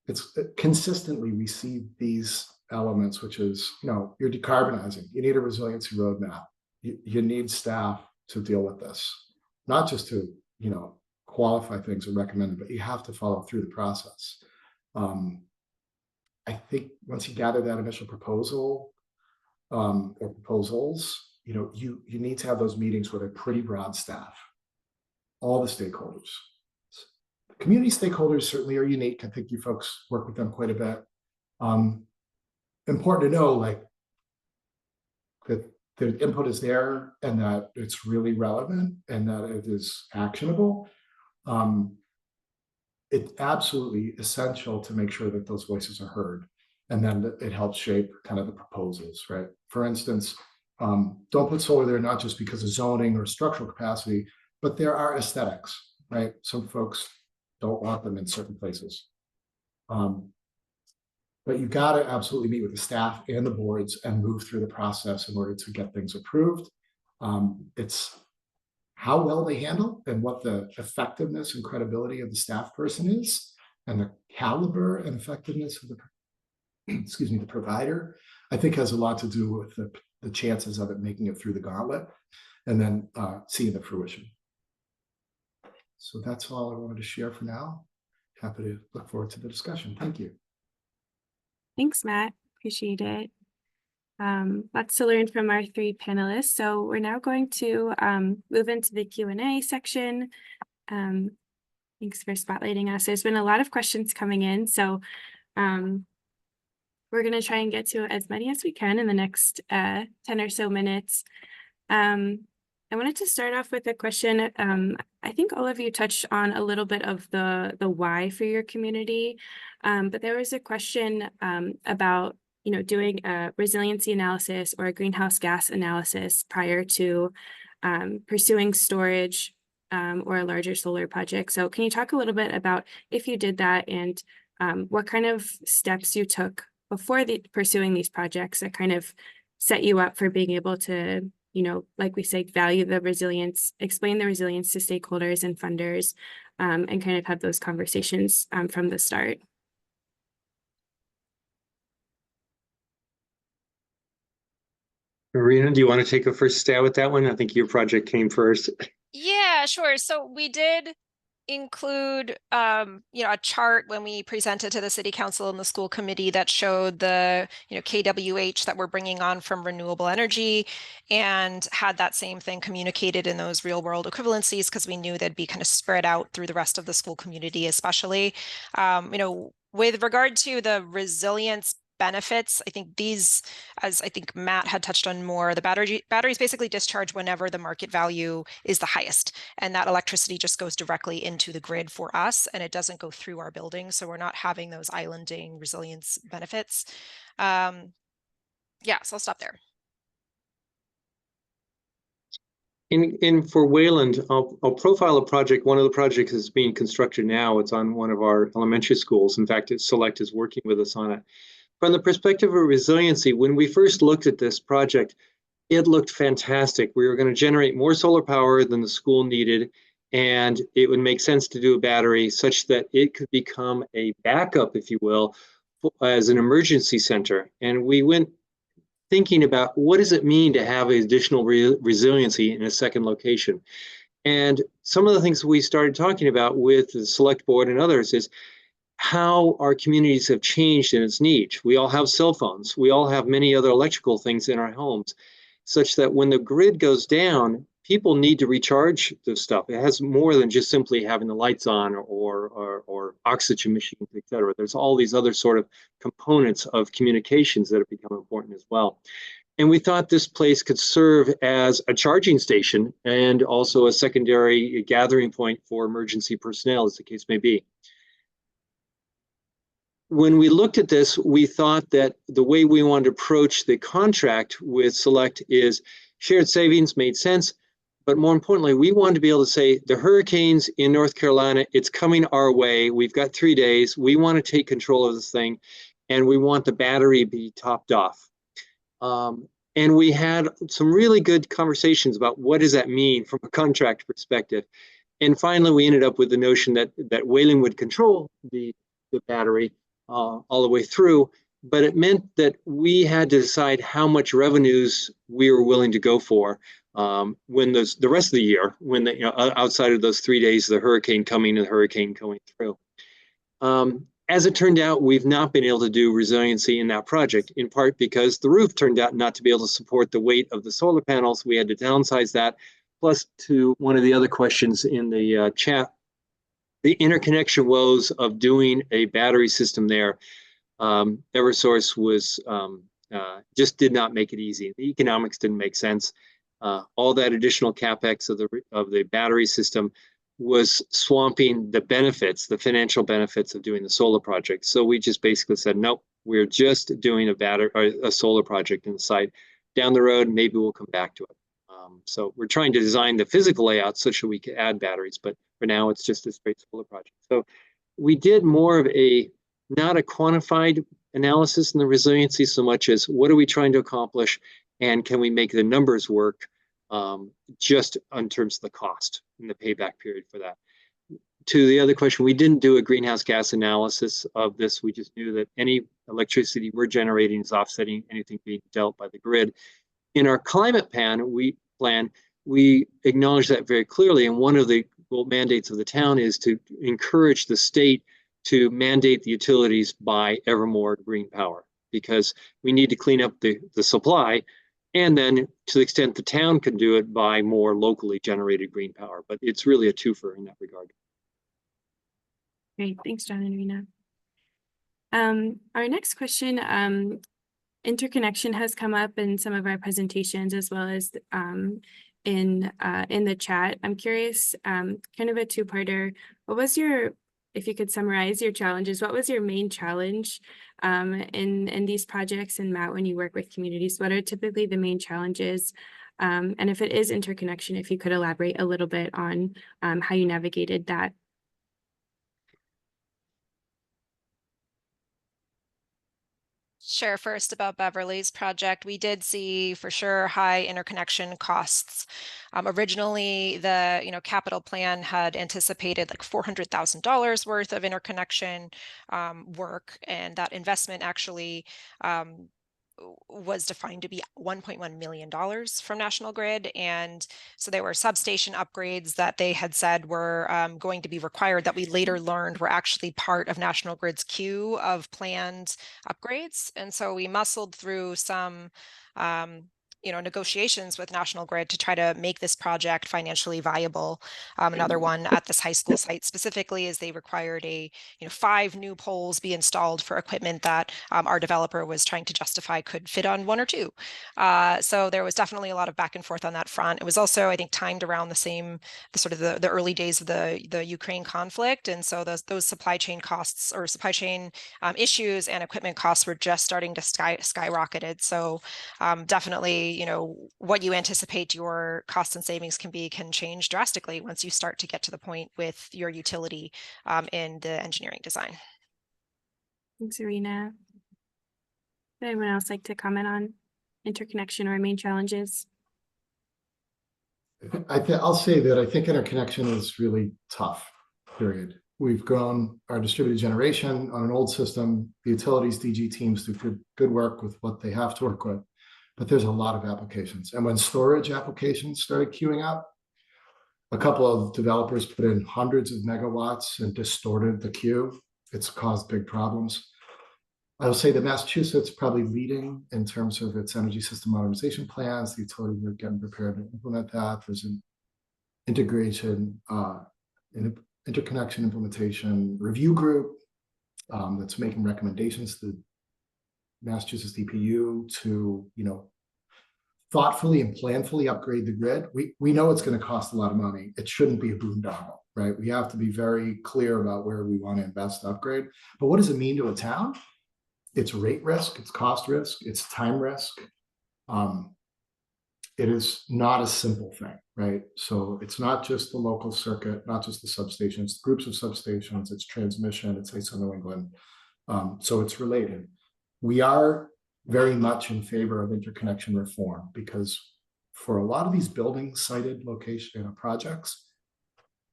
it's consistently we see these elements, which is, you're decarbonizing. You need a resiliency roadmap. You need staff to deal with this, not just to, qualify things and recommend it, but you have to follow through the process. I think once you gather that initial proposal or proposals, you need to have those meetings with a pretty broad staff, all the stakeholders. The community stakeholders certainly are unique. I think you folks work with them quite a bit. Important to know, that the input is there and that it's really relevant and that it is actionable. It's absolutely essential to make sure that those voices are heard, and then it helps shape kind of the proposals, right? For instance, don't put solar there not just because of zoning or structural capacity, but there are aesthetics, right? Some folks don't want them in certain places. But you've got to absolutely meet with the staff and the boards and move through the process in order to get things approved. It's how well they handle and what the effectiveness and credibility of the staff person is, and the caliber and effectiveness of the excuse me, the provider, I think has a lot to do with the chances of it making it through the gauntlet and then seeing the fruition. So that's all I wanted to share for now. Happy to look forward to the discussion. Thank you. Thanks, Matt. Appreciate it. Lots to learn from our three panelists. So we're now going to move into the Q&A section. Thanks for spotlighting us. There's been a lot of questions coming in, so we're going to try and get to as many as we can in the next 10 or so minutes. I wanted to start off with a question. I think all of you touched on a little bit of the why for your community, but there was a question about doing a resiliency analysis or a greenhouse gas analysis prior to pursuing storage or a larger solar project. So can you talk a little bit about if you did that and what kind of steps you took before pursuing these projects that kind of set you up for being able to, like we say, value the resilience, explain the resilience to stakeholders and funders, and kind of have those conversations from the start? Erina, do you want to take a first stab at that one? I think your project came first. Yeah, sure. So we did include a chart when we presented to the city council and the school committee that showed the kWh that we're bringing on from renewable energy, and had that same thing communicated in those real world equivalencies, because we knew they'd be kind of spread out through the rest of the school community, especially with regard to the resilience benefits. I think these, as I think Matt had touched on more, the batteries basically discharge whenever the market value is the highest, and that electricity just goes directly into the grid for us, and it doesn't go through our building, so we're not having those islanding resilience benefits. Yeah, so I'll stop there. For Wayland, I'll profile a project. One of the projects is being constructed now. It's on one of our elementary schools. In fact, Solect is working with us on it. From the perspective of resiliency, when we first looked at this project, it looked fantastic. We were going to generate more solar power than the school needed, and it would make sense to do a battery such that it could become a backup, if you will, as an emergency center. And we went thinking about what does it mean to have additional resiliency in a second location. And some of the things we started talking about with the Select Board and others is how our communities have changed in its needs. We all have cell phones. We all have many other electrical things in our homes, such that when the grid goes down, people need to recharge this stuff. It has more than just simply having the lights on or oxygen machines, et cetera. There's all these other sort of components of communications that have become important as well. And we thought this place could serve as a charging station and also a secondary gathering point for emergency personnel, as the case may be. When we looked at this, we thought that the way we wanted to approach the contract with Select is shared savings made sense, but more importantly, we wanted to be able to say the hurricanes in North Carolina, it's coming our way. We've got 3 days. We want to take control of this thing, and we want the battery to be topped off. And we had some really good conversations about what does that mean from a contract perspective. And finally, we ended up with the notion that Wayland would control the battery all the way through, but it meant that we had to decide how much revenues we were willing to go for when the rest of the year, when outside of those 3 days, the hurricane coming and the hurricane going through. As it turned out, we've not been able to do resiliency in that project, in part because the roof turned out not to be able to support the weight of the solar panels. We had to downsize that. Plus, to one of the other questions in the chat, the interconnection woes of doing a battery system there, Eversource was just did not make it easy. The economics didn't make sense. All that additional capex of the battery system was swamping the benefits, the financial benefits of doing the solar project. So we just basically said, nope, we're just doing a solar project in the site. Down the road, maybe we'll come back to it. So we're trying to design the physical layout such that we can add batteries, but for now it's just a straight solar project. So we did more of not a quantified analysis in the resiliency so much as what are we trying to accomplish and can we make the numbers work just in terms of the cost and the payback period for that. To the other question, we didn't do a greenhouse gas analysis of this. We just knew that any electricity we're generating is offsetting anything being dealt by the grid. In our climate plan, we acknowledge that very clearly. And one of the mandates of the town is to encourage the state to mandate the utilities buy ever more green power, because we need to clean up the supply. And then to the extent the town can do it, buy more locally generated green power. But it's really a twofer in that regard. Great, thanks, John and Erina. Our next question, interconnection has come up in some of our presentations as well as in the chat. I'm curious, kind of a two-parter. What was if you could summarize your challenges, what was your main challenge in these projects? And Matt, when you work with communities, what are typically the main challenges? And if it is interconnection, if you could elaborate a little bit on how you navigated that. Sure. First, about Beverly's project, we did see for sure high interconnection costs. Originally, the capital plan had anticipated like $400,000 worth of interconnection work, and that investment actually was defined to be $1.1 million from National Grid. And so there were substation upgrades that they had said were going to be required that we later learned were actually part of National Grid's queue of planned upgrades. And so we muscled through some negotiations with National Grid to try to make this project financially viable. Another one at this high school site specifically is they required 5 new poles be installed for equipment that our developer was trying to justify could fit on 1 or 2. So there was definitely a lot of back and forth on that front. It was also, I think, timed around the early days of the Ukraine conflict. And so those supply chain costs or supply chain issues and equipment costs were just starting to skyrocketed. So definitely, what you anticipate your costs and savings can change drastically once you start to get to the point with your utility in the engineering design. Thanks, Erina. Would anyone else like to comment on interconnection or main challenges? I'll say that I think interconnection is really tough, period. We've grown our distributed generation on an old system. The utilities DG teams do good work with what they have to work with, but there's a lot of applications. And when storage applications started queuing up, a couple of developers put in hundreds of megawatts and distorted the queue. It's caused big problems. I will say that Massachusetts probably leading in terms of its energy system modernization plans. The utilities are getting prepared to implement that. There's an integration, interconnection implementation review group that's making recommendations to Massachusetts DPU to, thoughtfully and planfully upgrade the grid. We know it's going to cost a lot of money. It shouldn't be a boondoggle, right? We have to be very clear about where we want to invest to upgrade. But what does it mean to a town? It's rate risk, it's cost risk, it's time risk. It is not a simple thing, right? So it's not just the local circuit, not just the substations, groups of substations, it's transmission, it's ISO New England. So it's related. We are very much in favor of interconnection reform because for a lot of these building sited location projects,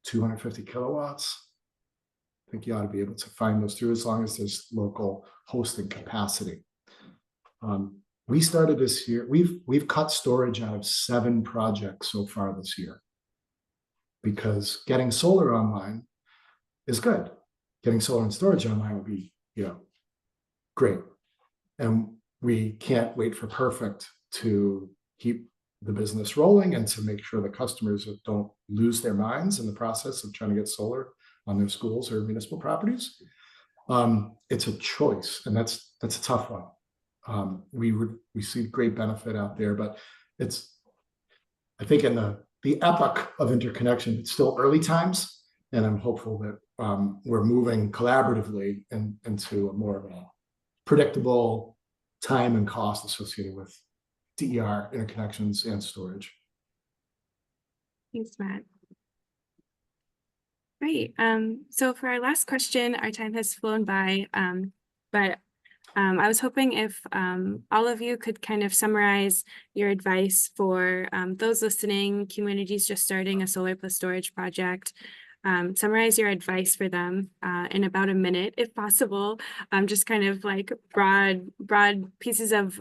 250 kilowatts, I think you ought to be able to find those through as long as there's local hosting capacity. We started this year, we've cut storage out of 7 projects so far this year because getting solar online is good. Getting solar and storage online would be, great. And we can't wait for perfect to keep the business rolling and to make sure the customers don't lose their minds in the process of trying to get solar on their schools or municipal properties. It's a choice, and that's a tough one. We see great benefit out there, but I think in the epoch of interconnection, it's still early times, and I'm hopeful that we're moving collaboratively into a more of a predictable time and cost associated with DER interconnections and storage. Thanks, Matt. Great. So for our last question, our time has flown by, but I was hoping if all of you could kind of summarize your advice for those listening, communities just starting a solar plus storage project. Summarize your advice for them in about a minute, if possible. Just kind of like broad pieces of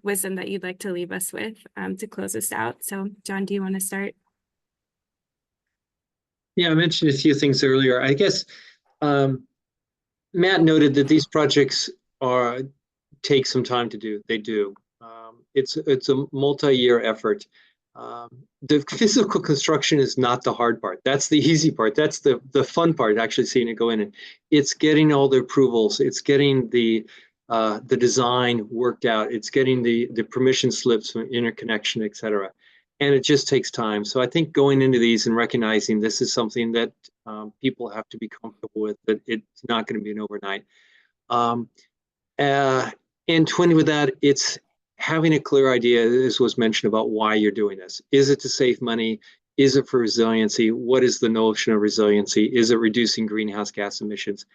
wisdom that you'd like to leave us with to close us out. So, John, do you want to start? Yeah, I mentioned a few things earlier. I guess Matt noted that these projects take some time to do. They do. It's a multi-year effort. The physical construction is not the hard part. That's the easy part. That's the fun part, actually seeing it go in. And it's getting all the approvals. It's getting the design worked out. It's getting the permission slips, interconnection, et cetera. And it just takes time. So I think going into these and recognizing this is something that people have to be comfortable with, that it's not going to be an overnight. And twined with that, it's having a clear idea, this was mentioned, about why you're doing this. Is it to save money? Is it for resiliency? What is the notion of resiliency? Is it reducing greenhouse gas emissions?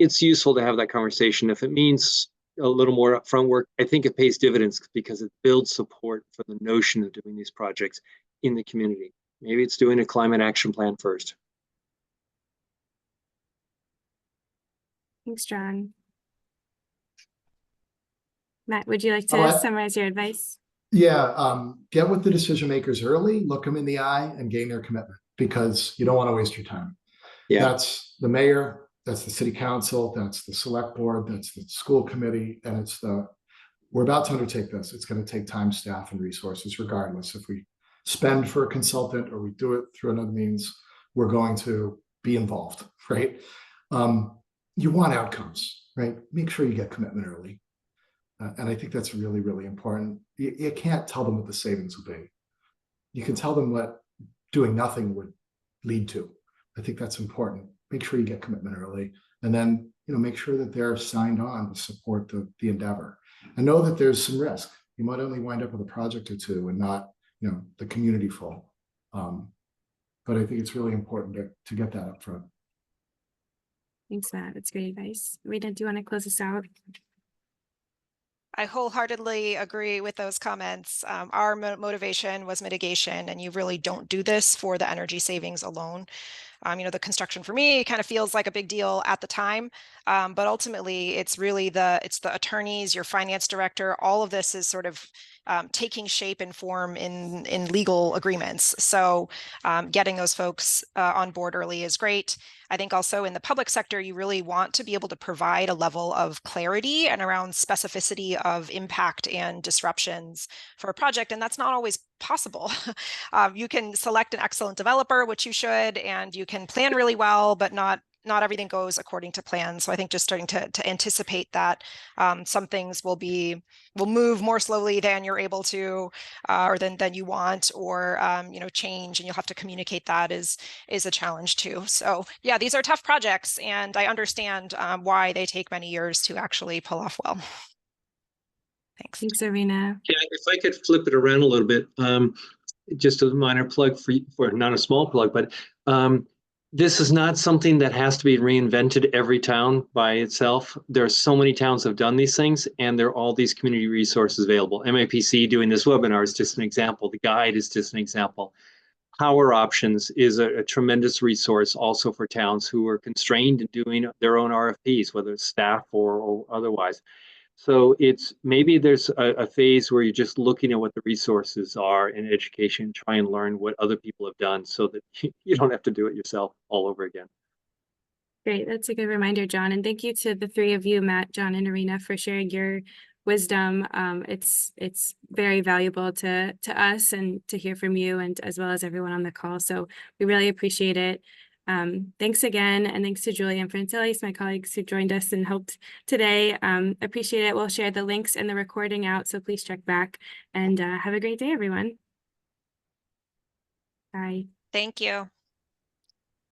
It's useful to have that conversation. If it means a little more upfront work, I think it pays dividends because it builds support for the notion of doing these projects in the community. Maybe it's doing a climate action plan first. Thanks, John. Matt, would you like to summarize your advice? Yeah, get with the decision makers early, look them in the eye, and gain their commitment, because you don't want to waste your time. Yeah. That's the mayor, that's the city council, that's the select board, that's the school committee, and we're about to undertake this. It's going to take time, staff, and resources, regardless. If we spend for a consultant or we do it through another means, we're going to be involved, right? You want outcomes, right? Make sure you get commitment early. And I think that's really, really important. You can't tell them what the savings will be. You can tell them what doing nothing would lead to. I think that's important. Make sure you get commitment early, and then make sure that they're signed on to support the endeavor. And know that there's some risk. You might only wind up with a project or two and not the community full. But I think it's really important to get that up front. Thanks, Matt. That's great advice. Rita, do you want to close us out? I wholeheartedly agree with those comments. Our motivation was mitigation, and you really don't do this for the energy savings alone. The construction for me kind of feels like a big deal at the time, but ultimately it's really the attorneys, your finance director, all of this is sort of taking shape and form in legal agreements. So getting those folks on board early is great. I think also in the public sector, you really want to be able to provide a level of clarity and around specificity of impact and disruptions for a project, and that's not always possible. You can select an excellent developer, which you should, and you can plan really well, but not everything goes according to plan. So I think just starting to anticipate that some things will move more slowly than you're able to, or than you want, or change, and you'll have to communicate that is a challenge too. So yeah, these are tough projects, and I understand why they take many years to actually pull off well. Thanks. Thanks, Erina. Yeah, if I could flip it around a little bit, just a minor plug for not a small plug, but this is not something that has to be reinvented every town by itself. There are so many towns that have done these things, and there are all these community resources available. MAPC doing this webinar is just an example. The guide is just an example. Power Options is a tremendous resource also for towns who are constrained in doing their own RFPs, whether it's staff or otherwise. So maybe there's a phase where you're just looking at what the resources are in education, try and learn what other people have done so that you don't have to do it yourself all over again. Great. That's a good reminder, John. And thank you to the three of you, Matt, John, and Erina, for sharing your wisdom. It's very valuable to us and to hear from you, and as well as everyone on the call. So we really appreciate it. Thanks again, and thanks to Julie and Francelis, my colleagues who joined us and helped today. Appreciate it. We'll share the links and the recording out, so please check back, and have a great day, everyone. Bye. Thank you.